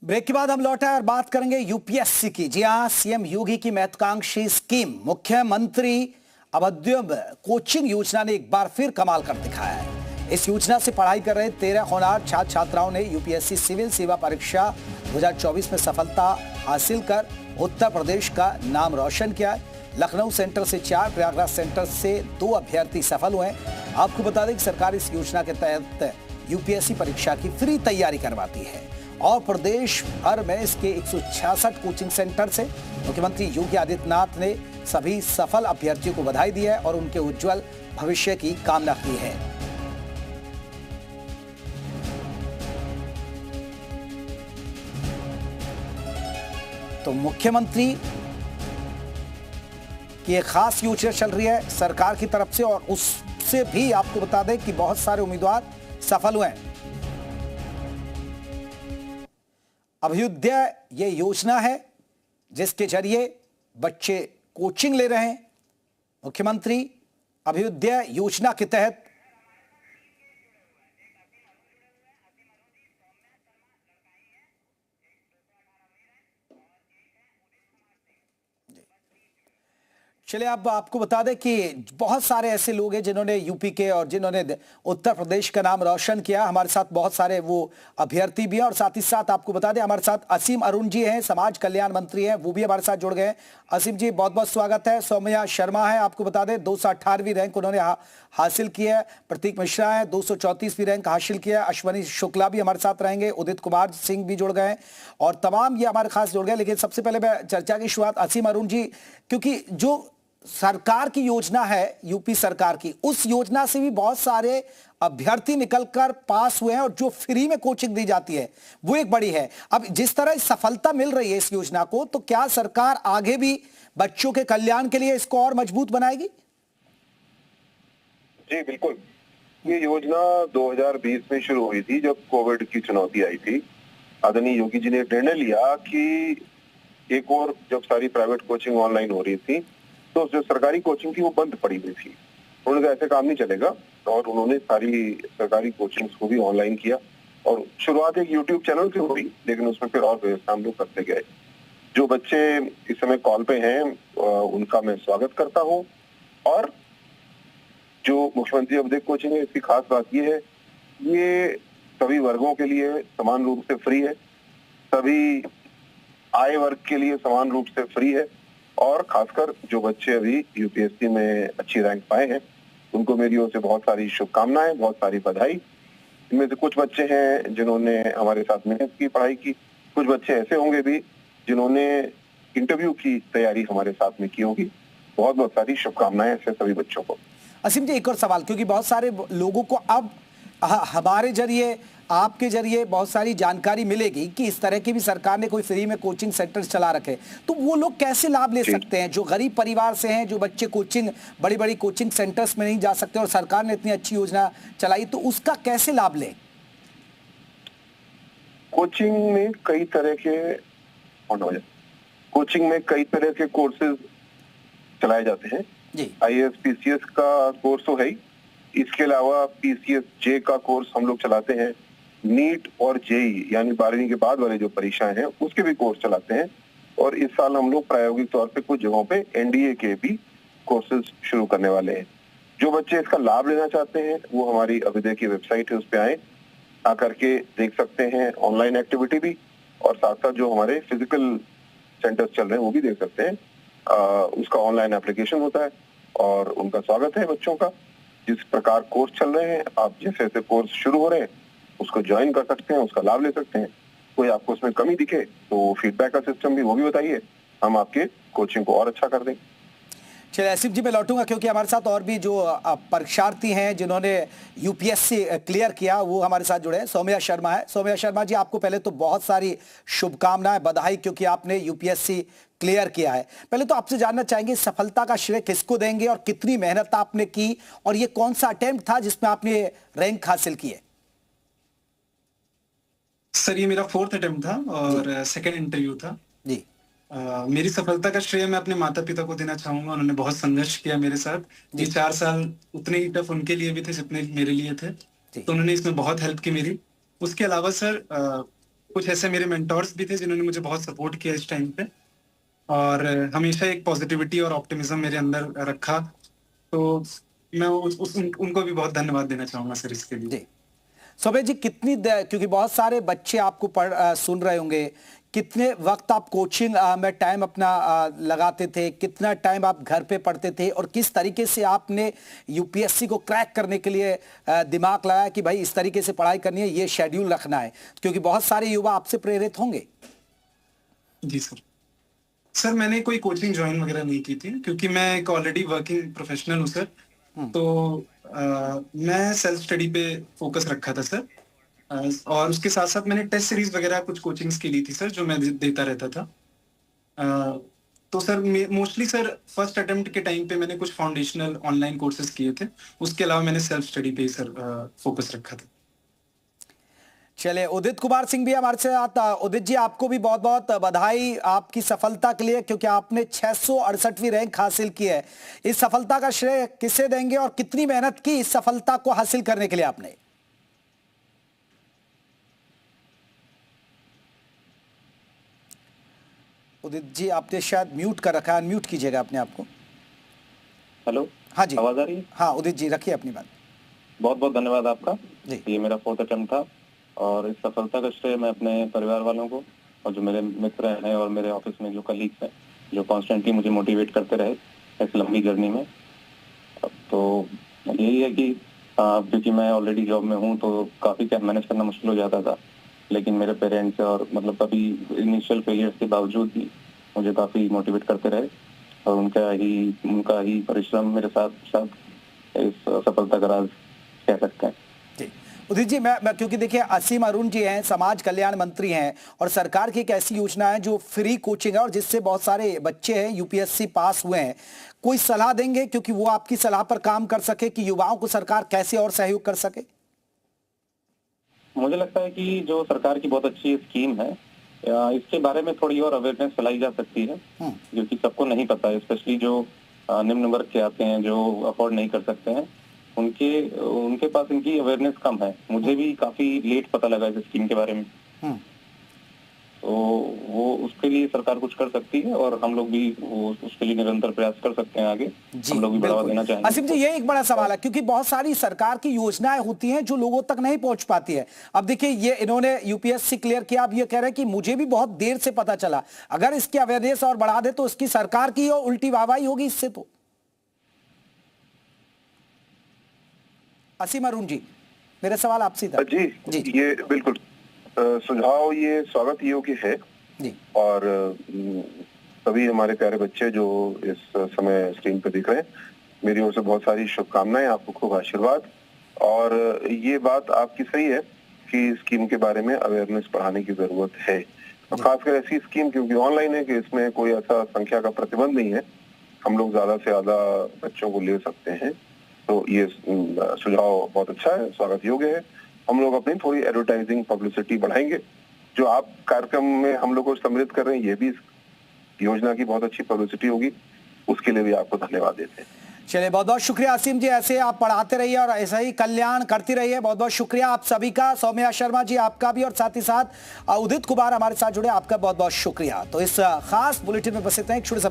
Break के बाद हम लौटे और बात करेंगे यूपीएससी की। जी हां, सीएम योगी की महत्वाकांक्षी स्कीम मुख्यमंत्री अभ्युदय कोचिंग योजना ने एक बार फिर कमाल कर दिखाया है। इस योजना से पढ़ाई कर रहे 13 होनहार छात्र छात्राओं ने यूपीएससी सिविल सेवा परीक्षा 2024 में सफलता हासिल कर उत्तर प्रदेश का नाम रोशन किया है। लखनऊ सेंटर से 4, प्रयागराज सेंटर से 2 अभ्यर्थी सफल हुए हैं। आपको बता दें कि सरकार इस योजना के तहत यूपीएससी परीक्षा की फ्री तैयारी करवाती है और प्रदेश भर में इसके 166 कोचिंग सेंटर से मुख्यमंत्री योगी आदित्यनाथ ने सभी सफल अभ्यर्थियों को बधाई दी है और उनके उज्जवल भविष्य की कामना की है। तो मुख्यमंत्री की एक खास योजना चल रही है सरकार की तरफ से और उससे भी आपको बता दें कि बहुत सारे उम्मीदवार सफल हुए हैं। अभ्युदय ये योजना है जिसके जरिए बच्चे कोचिंग ले रहे हैं। मुख्यमंत्री अभ्युदय योजना के तहत चलिए अब आपको बता दें कि बहुत सारे ऐसे लोग हैं जिन्होंने यूपी के और जिन्होंने उत्तर प्रदेश का नाम रोशन किया। हमारे साथ बहुत सारे वो अभ्यर्थी भी हैं और साथ ही साथ आपको बता दें हमारे साथ असीम अरुण जी हैं, समाज कल्याण मंत्री हैं, वो भी हमारे साथ जुड़ गए हैं। असीम जी बहुत बहुत स्वागत है। सौम्या शर्मा है, आपको बता दें 218वीं रैंक उन्होंने हासिल की है। प्रतीक मिश्रा है, 234वीं रैंक हासिल किया है। अश्वनी शुक्ला भी हमारे साथ रहेंगे, उदित कुमार सिंह भी जुड़ गए हैं और तमाम ये हमारे खास जुड़ गए। लेकिन सबसे पहले मैं चर्चा की शुरुआत असीम अरुण जी, क्योंकि जो सरकार की योजना है यूपी सरकार की, उस योजना से भी बहुत सारे अभ्यर्थी निकलकर पास हुए हैं और जो फ्री में कोचिंग दी जाती है वो एक बड़ी है। अब जिस तरह सफलता मिल रही है इस योजना को, तो क्या सरकार आगे भी बच्चों के कल्याण के लिए इसको और मजबूत बनाएगी? जी बिल्कुल। ये योजना 2020 में शुरू हुई थी जब कोविड की चुनौती आई थी। आदरणीय योगी जी ने निर्णय लिया कि एक और जब सारी प्राइवेट कोचिंग ऑनलाइन हो रही थी तो जो सरकारी कोचिंग थी वो बंद पड़ी हुई थी। उन्होंने कहा ऐसे काम नहीं चलेगा और उन्होंने सारी सरकारी कोचिंग्स को भी ऑनलाइन किया और शुरुआत एक यूट्यूब चैनल से हुई, लेकिन उसमें फिर और व्यवस्था हम लोग करते गए। जो बच्चे इस समय कॉल पे हैं उनका मैं स्वागत करता हूँ। और जो मुख्यमंत्री अभ्युदय कोचिंग है, इसकी खास बात ये है, ये सभी वर्गों के लिए समान रूप से फ्री है, सभी आय वर्ग के लिए समान रूप से फ्री है और खासकर जो बच्चे अभी यूपीएससी में अच्छी रैंक पाए हैं उनको मेरी ओर से बहुत सारी शुभकामनाएं, बहुत सारी बधाई। इनमें से कुछ बच्चे हैं जिन्होंने हमारे साथ मेहनत की, पढ़ाई की, कुछ बच्चे ऐसे होंगे भी जिन्होंने इंटरव्यू की तैयारी हमारे साथ में की होगी। बहुत बहुत सारी शुभकामनाएं ऐसे सभी बच्चों को। असीम जी एक और सवाल, क्योंकि बहुत सारे लोगों को अब हमारे जरिए आपके जरिए बहुत सारी जानकारी मिलेगी कि इस तरह की भी सरकार ने कोई फ्री में कोचिंग सेंटर चला रखे, तो वो लोग कैसे लाभ ले सकते हैं जो गरीब परिवार से हैं, जो बच्चे कोचिंग बड़ी बड़ी कोचिंग सेंटर्स में नहीं जा सकते और सरकार ने इतनी अच्छी योजना चलाई, तो उसका कैसे लाभ लें? कोचिंग में कई तरह के कोर्सेज चलाए जाते हैं। IAS PCS का कोर्स तो है ही, इसके अलावा PCS J का कोर्स हम लोग चलाते हैं। नीट और JEE यानी 12वीं के बाद वाले जो परीक्षाएं हैं उसके भी कोर्स चलाते हैं और इस साल हम लोग प्रायोगिक तौर पे कुछ जगहों पे NDA के भी कोर्सेज शुरू करने वाले हैं। जो बच्चे इसका लाभ लेना चाहते हैं वो हमारी अभ्युदय की वेबसाइट है, उस पे आए, आकर के देख सकते हैं ऑनलाइन एक्टिविटी भी और साथ साथ जो हमारे फिजिकल सेंटर्स चल रहे हैं वो भी देख सकते हैं। उसका ऑनलाइन एप्लीकेशन होता है और उनका स्वागत है बच्चों का। जिस प्रकार कोर्स चल रहे हैं, आप जैसे जैसे कोर्स शुरू हो रहे हैं उसको ज्वाइन कर सकते हैं, उसका लाभ ले सकते हैं। कोई आपको उसमें कमी दिखे तो फीडबैक का सिस्टम भी वो भी बताइए, हम आपके कोचिंग को और अच्छा कर देंगे। चलिए असीम जी मैं लौटूंगा, क्योंकि हमारे साथ और भी जो परीक्षार्थी हैं जिन्होंने यूपीएससी क्लियर किया वो हमारे साथ जुड़े हैं। सौम्या शर्मा है। सौम्या शर्मा जी आपको पहले तो बहुत सारी शुभकामनाएं, बधाई, क्योंकि आपने यूपीएससी क्लियर किया है। पहले तो आपसे जानना चाहेंगे सफलता का श्रेय किसको देंगे और कितनी मेहनत आपने की और ये कौन सा अटेम्प्ट था जिसमें आपने रैंक हासिल की है? सर ये मेरा 4th अटेम्प्ट था और सेकंड इंटरव्यू था जी। मेरी सफलता का श्रेय मैं अपने माता पिता को देना चाहूंगा। उन्होंने बहुत संघर्ष किया मेरे साथ। ये 4 साल उतने ही टफ उनके लिए भी थे जितने मेरे लिए थे, तो उन्होंने इसमें बहुत हेल्प की मेरी। उसके अलावा सर कुछ ऐसे मेरे मेंटोर्स भी थे जिन्होंने मुझे बहुत सपोर्ट किया इस टाइम पे, और हमेशा एक पॉजिटिविटी और ऑप्टिमिज्म मेरे अंदर रखा। तो मैं उनको भी बहुत धन्यवाद देना चाहूंगा सर इसके लिए। जी सौम्य जी, क्योंकि बहुत सारे बच्चे आपको सुन रहे होंगे, कितने वक्त आप कोचिंग में टाइम अपना लगाते थे, कितना टाइम आप घर पे पढ़ते थे, और किस तरीके से आपने यूपीएससी को क्रैक करने के लिए दिमाग लगाया कि भाई इस तरीके से पढ़ाई करनी है, ये शेड्यूल रखना है, क्योंकि बहुत सारे युवा आपसे प्रेरित होंगे। जी सर मैंने कोई कोचिंग ज्वाइन वगैरह नहीं की थी, क्योंकि मैं एक ऑलरेडी वर्किंग प्रोफेशनल हूँ सर। तो मैं सेल्फ स्टडी पे फोकस रखा था सर, और उसके साथ साथ मैंने टेस्ट सीरीज वगैरह कुछ कोचिंग्स की ली थी सर, जो मैं देता रहता था। तो sir mostly sir first attempt के टाइम पे मैंने कुछ फाउंडेशनल ऑनलाइन कोर्सेज किए थे, उसके अलावा मैंने सेल्फ स्टडी पे सर फोकस रखा था। चलिए, उदित कुमार सिंह भी हमारे साथ। उदित जी, आपको भी बहुत बहुत बधाई आपकी सफलता के लिए, क्योंकि आपने 668वीं रैंक हासिल की है। इस सफलता का श्रेय किसे देंगे और कितनी मेहनत की इस सफलता को हासिल करने के लिए आपने? उदित जी, आपने शायद म्यूट कर रखा है, अनम्यूट कीजिएगा अपने आप को। हेलो, हाँ जी, आवाज आ रही है? हाँ उदित जी, रखिए अपनी बात। बहुत बहुत धन्यवाद आपका जी। ये मेरा 4th अटेम्प्ट था, और इस सफलता का श्रेय मैं अपने परिवार वालों को, और जो मेरे मित्र हैं और मेरे ऑफिस में जो कलीग्स हैं, जो कॉन्स्टेंटली मुझे मोटिवेट करते रहे इस लंबी जर्नी में। तो यही है कि क्योंकि मैं ऑलरेडी जॉब में हूँ, तो काफी मैनेज करना मुश्किल हो जाता था, लेकिन मेरे पेरेंट्स और मतलब कभी इनिशियल फेलियर्स के बावजूद भी मुझे काफी मोटिवेट करते रहे, और उनका ही परिश्रम मेरे साथ साथ इस सफलता का राज कह सकते हैं। जी उदित जी, मैं क्योंकि देखिए असीम अरुण जी हैं, समाज कल्याण मंत्री हैं, और सरकार की एक ऐसी योजना है जो फ्री कोचिंग है और जिससे बहुत सारे बच्चे हैं यूपीएससी पास हुए हैं, कोई सलाह देंगे क्योंकि वो आपकी सलाह पर काम कर सके कि युवाओं को सरकार कैसे और सहयोग कर सके? मुझे लगता है कि जो सरकार की बहुत अच्छी स्कीम है, इसके बारे में थोड़ी और अवेयरनेस फैलाई जा सकती है, जो कि सबको नहीं पता है, स्पेशली जो निम्न वर्ग के आते हैं, जो अफोर्ड नहीं कर सकते हैं, उनके पास इनकी अवेयरनेस कम है। मुझे भी काफी लेट पता लगा इस स्कीम के बारे में। तो वो उसके लिए सरकार कुछ कर सकती है, और हम लोग भी उसके लिए निरंतर प्रयास कर सकते हैं आगे। हम लोग भी बढ़ावा देना चाहेंगे। असीम जी, ये एक बड़ा सवाल है, क्योंकि बहुत सारी सरकार की योजनाएं होती हैं जो लोगों तक नहीं पहुंच पाती है। अब देखिए, ये इन्होंने यूपीएससी क्लियर किया, अब ये कह रहे हैं कि मुझे भी बहुत देर से पता चला। अगर इसकी अवेयरनेस और बढ़ा दे तो इसकी सरकार की उल्टी वाहवाही होगी इससे। तो असीम अरुण जी, मेरा सवाल आपसे था। जी, ये बिल्कुल सुझाव ये स्वागत योग्य है जी। और सभी हमारे प्यारे बच्चे जो इस समय स्क्रीन पे दिख रहे हैं, मेरी ओर से बहुत सारी शुभकामनाएं, आपको खूब आशीर्वाद। और ये बात आपकी सही है कि स्कीम के बारे में अवेयरनेस बढ़ाने की जरूरत है, और खासकर ऐसी स्कीम क्योंकि ऑनलाइन है कि इसमें कोई ऐसा संख्या का प्रतिबंध नहीं है, हम लोग ज्यादा से ज्यादा बच्चों को ले सकते हैं। तो ये सुझाव बहुत अच्छा है, स्वागत योग्य है। हम लोग अपनी थोड़ी एडवर्टाइजिंग पब्लिसिटी बढ़ाएंगे, जो आप कार्यक्रम में हम लोग को सम्मिलित कर रहे हैं, ये भी इस योजना की बहुत अच्छी पब्लिसिटी होगी, उसके लिए भी आपको धन्यवाद देते हैं। चलिए, बहुत बहुत शुक्रिया असीम जी, ऐसे आप पढ़ाते रहिए और ऐसा ही कल्याण करती रहिए। बहुत बहुत शुक्रिया आप सभी का, सौम्या शर्मा जी आपका भी, और साथ ही साथ उदित कुमार हमारे साथ जुड़े, आपका बहुत बहुत शुक्रिया। तो इस खास बुलेटिन में बस इतना ही, छोटे सा